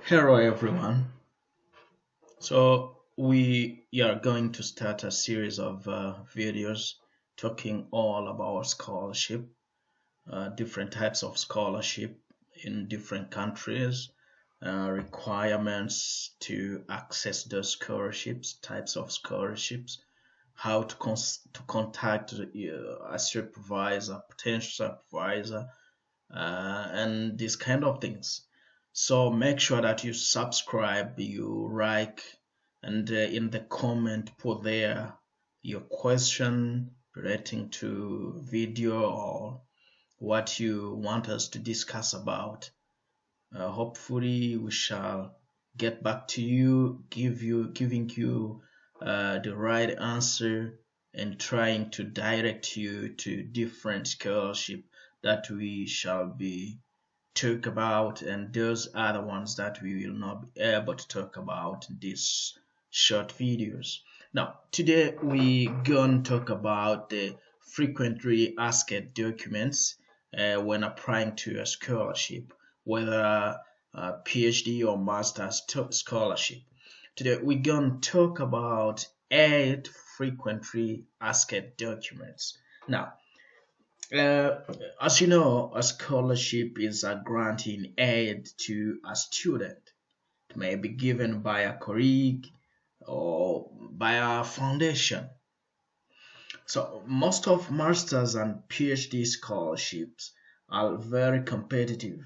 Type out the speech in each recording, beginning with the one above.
Hello everyone. So we are going to start a series of videos talking all about scholarship, different types of scholarship in different countries, requirements to access those scholarships, types of scholarships, how to contact a supervisor, potential supervisor, and these kind of things. So make sure that you subscribe, you like, and in the comment put there your question relating to video or what you want us to discuss about. Hopefully we shall get back to you, giving you the right answer and trying to direct you to different scholarship that we shall be talk about, and those are the ones that we will not be able to talk about in these short videos. Now, today we gonna talk about the frequently asked documents when applying to a scholarship, whether a PhD or master's scholarship. Today we're gonna talk about 8 frequently asked documents. Now, uh, as you know, a scholarship is a grant in aid to a student. It may be given by a colleague or by a foundation. So most of masters and PhD scholarships are very competitive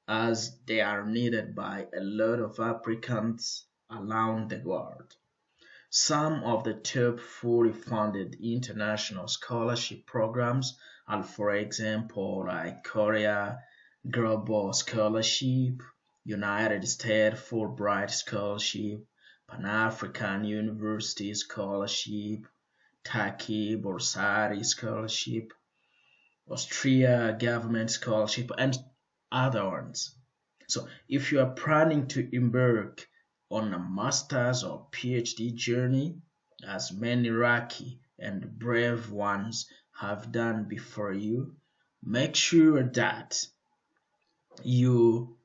as they are needed by a lot of applicants around the world. Some of the top fully funded international scholarship programs are, for example, like Korea Global Scholarship, United States Fulbright Scholarship, Pan-African University Scholarship, Turkey Borsari Scholarship, Austria Government Scholarship, and other ones. So if you are planning to embark on a master's or PhD journey, as many lucky and brave ones have done before you, make sure that you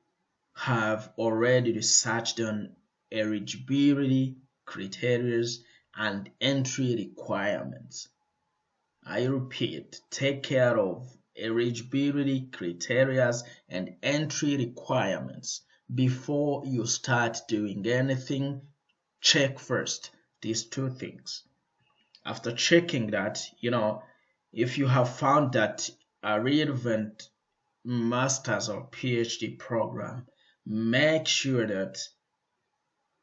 have already researched on eligibility criteria and entry requirements. I repeat, take care of eligibility criteria and entry requirements before you start doing anything. Check first these two things. After checking that, if you have found that a relevant master's or PhD program, make sure that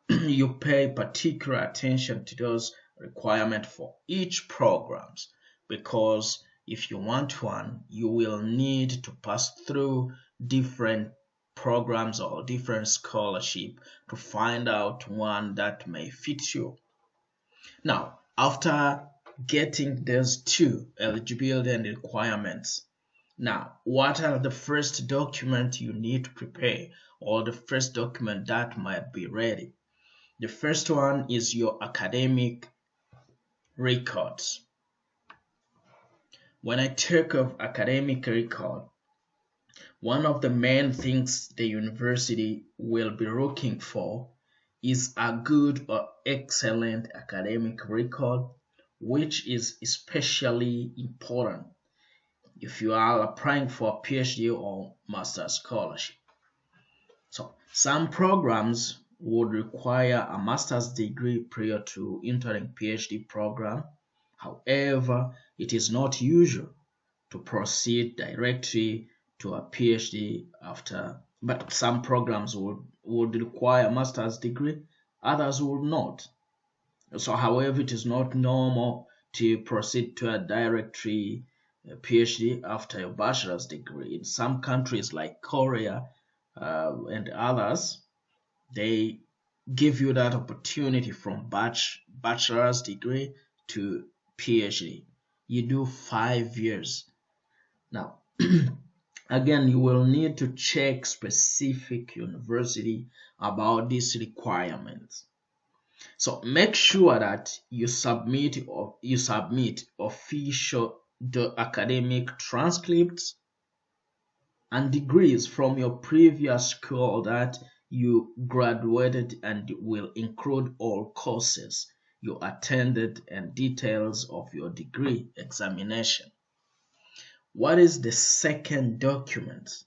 you pay particular attention to those requirements for each programs, because if you want one you will need to pass through different programs or different scholarship to find out one that may fit you. Now, after getting those two eligibility and requirements, now what are the first document you need to prepare, or the first document that might be ready? The first one is your academic records. When I talk of academic record, one of the main things the university will be looking for is a good or excellent academic record, which is especially important if you are applying for a PhD or master's scholarship. So some programs would require a master's degree prior to entering PhD program. However, it is not usual to proceed directly to a PhD after, but some programs would require a master's degree, others would not. So, however, it is not normal to proceed to a directly PhD after a bachelor's degree. In some countries like Korea and others, they give you that opportunity from bachelor's degree to PhD. You do 5 years. Now, again, you will need to check specific university about these requirements. So make sure that you submit official the academic transcripts and degrees from your previous school that you graduated and will include all courses you attended and details of your degree examination. What is the second document?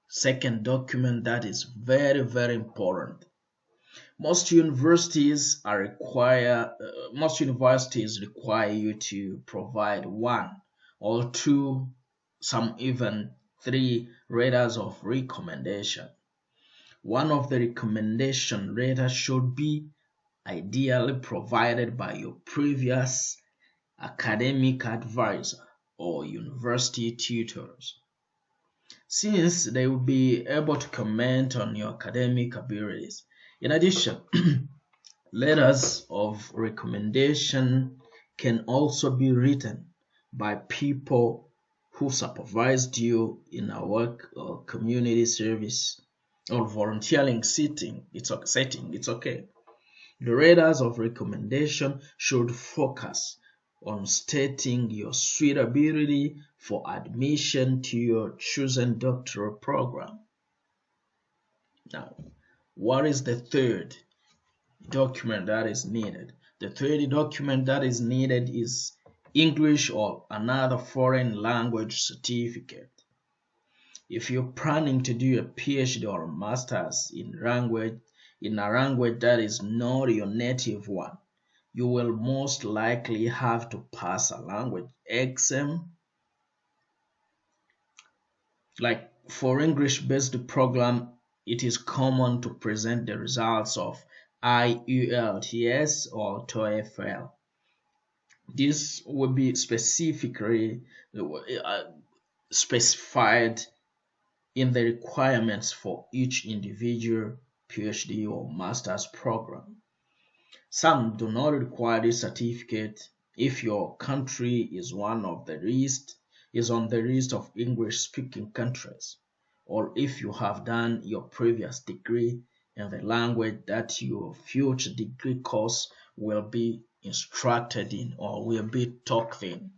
Second document that is very, very important. Most universities require you to provide one or two, some even three letters of recommendation. One of the recommendation letters should be ideally provided by your previous academic advisor or university tutors, since they will be able to comment on your academic abilities. In addition, letters of recommendation can also be written by people who supervised you in a work or community service or volunteering setting. It's okay. The letters of recommendation should focus on stating your suitability for admission to your chosen doctoral program. Now, what is the third document that is needed? The third document that is needed is English or another foreign language certificate. If you're planning to do a PhD or a master's in a language that is not your native one, you will most likely have to pass a language exam. Like for English-based program, it is common to present the results of IELTS or TOEFL. This will be specifically specified in the requirements for each individual PhD or master's program. Some do not require this certificate if your country is on the list of English-speaking countries, or if you have done your previous degree in the language that your future degree course will be instructed in or will be taught in.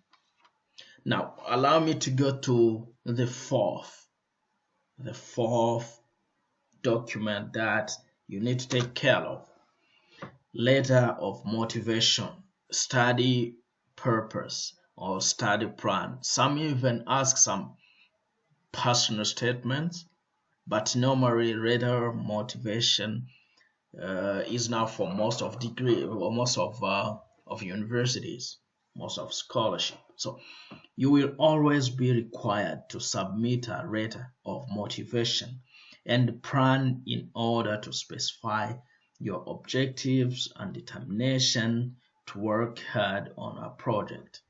Now, allow me to go to the fourth document that you need to take care of. Letter of motivation, study purpose, or study plan. Some even ask some personal statements, but normally letter of motivation is now for most of degree or most of universities, most of scholarship. So you will always be required to submit a letter of motivation and plan in order to specify your objectives and determination to work hard on a project.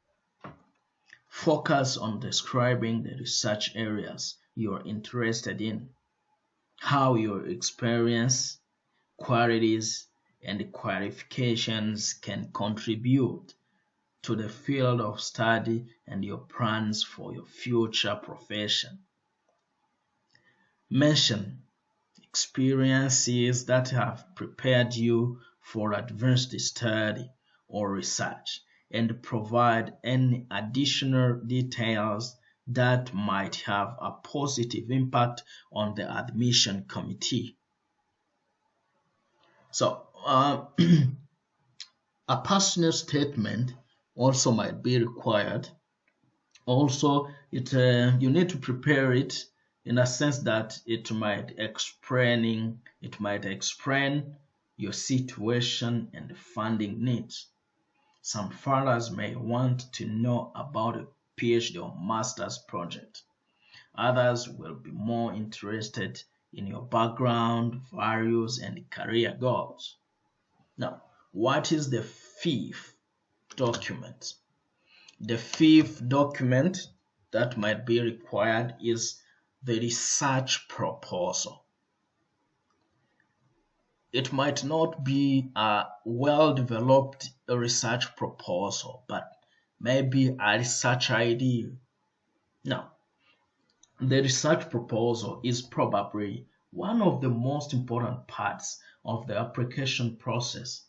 Focus on describing the research areas you are interested in, how your experience, qualities, and qualifications can contribute to the field of study and your plans for your future profession. Mention experiences that have prepared you for advanced study or research, and provide any additional details that might have a positive impact on the admission committee. So, a personal statement also might be required. Also, you need to prepare it in a sense that it might explain your situation and funding needs. Some fathers may want to know about a PhD or master's project. Others will be more interested in your background, values, and career goals. Now, what is the fifth document? The fifth document that might be required is the research proposal. It might not be a well-developed research proposal, but maybe a research idea. Now, the research proposal is probably one of the most important parts of the application process,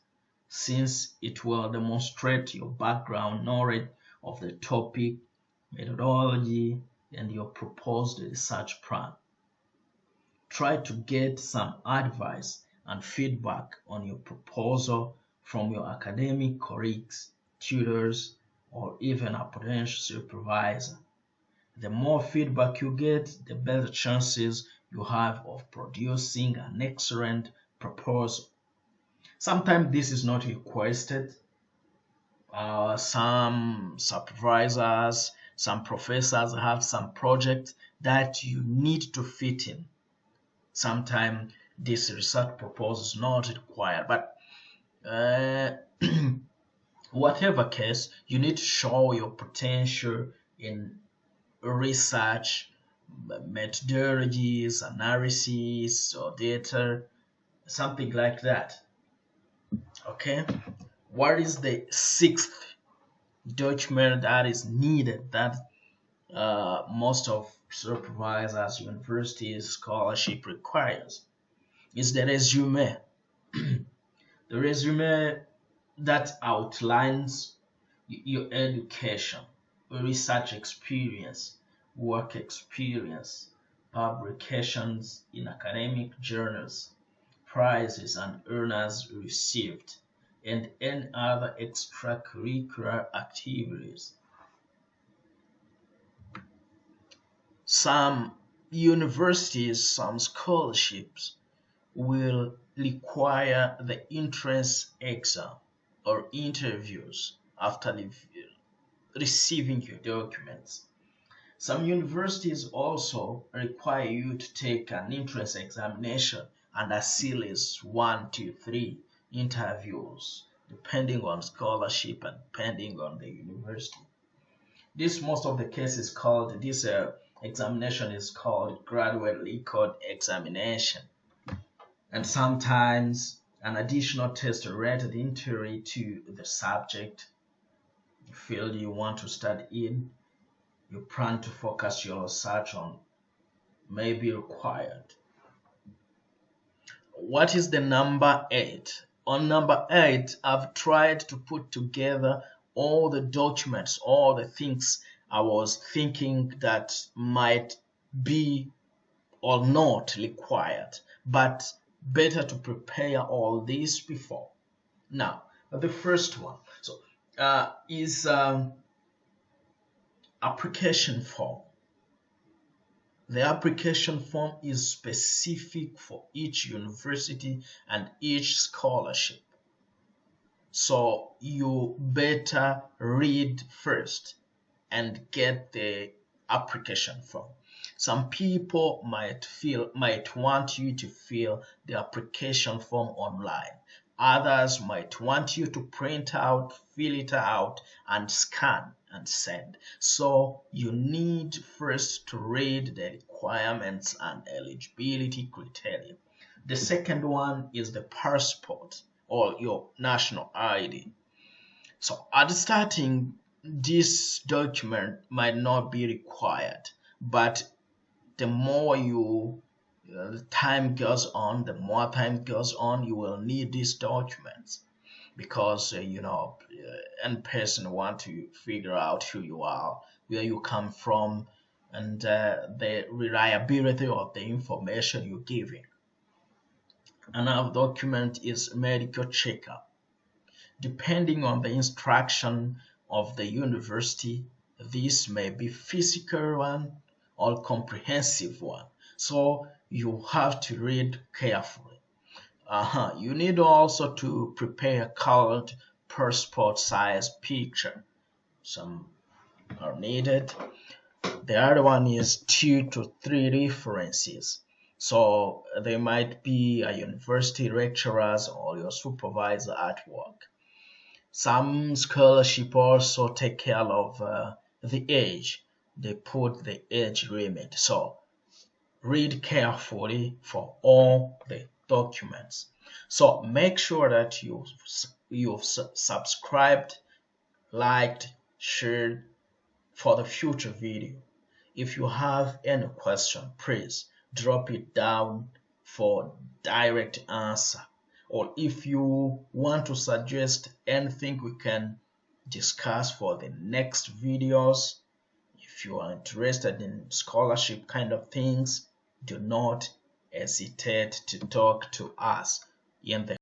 since it will demonstrate your background knowledge of the topic, methodology, and your proposed research plan. try to get some advice and feedback on your proposal from your academic colleagues, tutors, or even a potential supervisor. The more feedback you get, the better chances you have of producing an excellent proposal. Sometimes this is not requested. Some supervisors, some professors have some projects that you need to fit in. Sometimes this research proposal is not required, but uh, whatever case, you need to show your potential in research methodologies, analysis, or data, something like that. Okay, what is the sixth document that is needed that most of supervisors, universities, scholarship requires? Is the resume. The resume that outlines your education, research experience, work experience, publications in academic journals, prizes and honors received, and any other extracurricular activities. Some universities, some scholarships will require the entrance exam or interviews after receiving your documents. Some universities also require you to take an entrance examination and a series 1 to 3 interviews, depending on scholarship and depending on the university. This most of the cases called this examination is called graduate record examination, and sometimes an additional test related entirely to the subject, the field you want to study in, you plan to focus your research on may be required. What is the number 8? On number 8, I've tried to put together all the documents, all the things I was thinking that might be or not required, but better to prepare all this before. Now, the first one is application form. The application form is specific for each university and each scholarship. So you better read first and get the application form. Some people might want you to fill the application form online. Others might want you to print out, fill it out, and scan and send. So you need first to read the requirements and eligibility criteria. The second one is the passport or your national ID. So at the starting, this document might not be required, but the more time goes on, you will need these documents because any person want to figure out who you are, where you come from, and the reliability of the information you're giving. Another document is medical checkup. Depending on the instruction of the university, this may be physical one or comprehensive one. So you have to read carefully. You need also to prepare colored passport size picture. Some are needed. The other one is 2 to 3 references. So they might be a university lecturers or your supervisor at work. Some scholarship also take care of the age. They put the age limit. So read carefully for all the documents. So make sure that you've subscribed, liked, shared for the future video. If you have any question, please drop it down for direct answer. Or if you want to suggest anything we can discuss for the next videos, if you are interested in scholarship kind of things, do not hesitate to talk to us in the